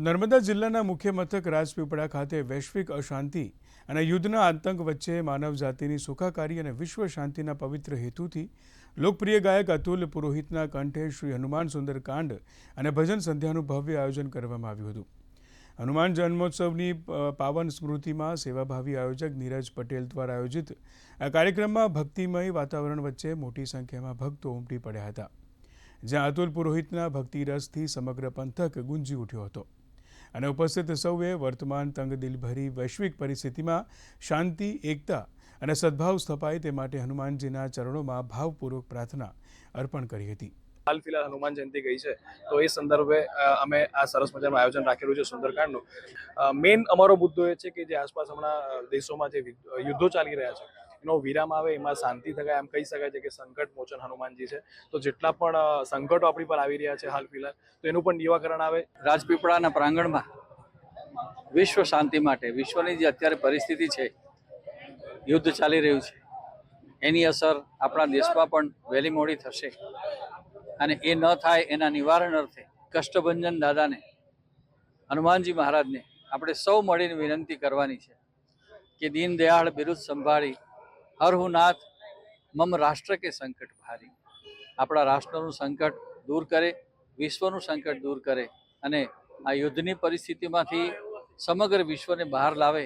તો નર્મદા જિલ્લાના મુખ્ય મથક રાજપીપળા ખાતે વૈશ્વિક અશાંતિ અને યુદ્ધના આતંક વચ્ચે માનવજાતિની સુખાકારી અને વિશ્વ શાંતિના પવિત્ર હેતુથી લોકપ્રિય ગાયક અતુલ પુરોહિતના કંઠે શ્રી હનુમાન સુંદરકાંડ અને ભજન સંધ્યાનું ભવ્ય આયોજન કરવામાં આવ્યું હતું। હનુમાન જન્મોત્સવની પાવન સ્મૃતિમાં સેવાભાવી આયોજક નીરજ પટેલ દ્વારા આયોજિત આ કાર્યક્રમમાં ભક્તિમય વાતાવરણ વચ્ચે મોટી સંખ્યામાં ભક્તો ઉમટી પડ્યા હતા, જ્યાં અતુલ પુરોહિતના ભક્તિરસથી સમગ્ર પંથક ગુંજી ઉઠ્યો હતો અને ઉપસ્થિત સૌએ વર્તમાન તંગદિલભરી વૈશ્વિક પરિસ્થિતિમાં શાંતિ, એકતા અને સદભાવ સ્થપાય તે માટે હનુમાનજીના ચરણોમાં ભાવપૂર્વક પ્રાર્થના અર્પણ કરી હતી। हाल फिलहाल हनुमान जयंती गई है तो એ સંદર્ભે અમે આ સરસ મજાનું આયોજન રાખેલું છે સુંદરકાંડનું। મેઇન અમારો મુદ્દો એ છે કે જે આસપાસ હમણાં દેશોમાં જે યુદ્ધો ચાલી રહ્યા છે એનો વિરામ આવે, એમાં શાંતિ થાય, એમ કહી શકાય છે કે સંકટ મોચન હનુમાનજી છે। તો જેટલા પણ સંકટો આપણી પર આવી રહ્યા છે હાલ ફિલહાલ, તો એનું પણ નિવારણ આવે। રાજપીપળાના પ્રાંગણમાં વિશ્વ શાંતિ માટે, વિશ્વની જે અત્યારે પરિસ્થિતિ છે, યુદ્ધ ચાલી રહ્યું છે, એની અસર આપણા દેશમાં પણ વહેલી મોડી થશે અને એ ન થાય એના નિવારણ અર્થે કષ્ટભંજન દાદાને, હનુમાનજી મહારાજને આપણે સૌ મળીને વિનંતી કરવાની છે કે દીન દયાળ બિરુદ સંભાળી હરહુ નાથ મમ રાષ્ટ્ર કે સંકટ ભારી। આપણા રાષ્ટ્રનું સંકટ દૂર કરે, વિશ્વનું સંકટ દૂર કરે અને આ યુદ્ધની પરિસ્થિતિમાંથી સમગ્ર વિશ્વને બહાર લાવે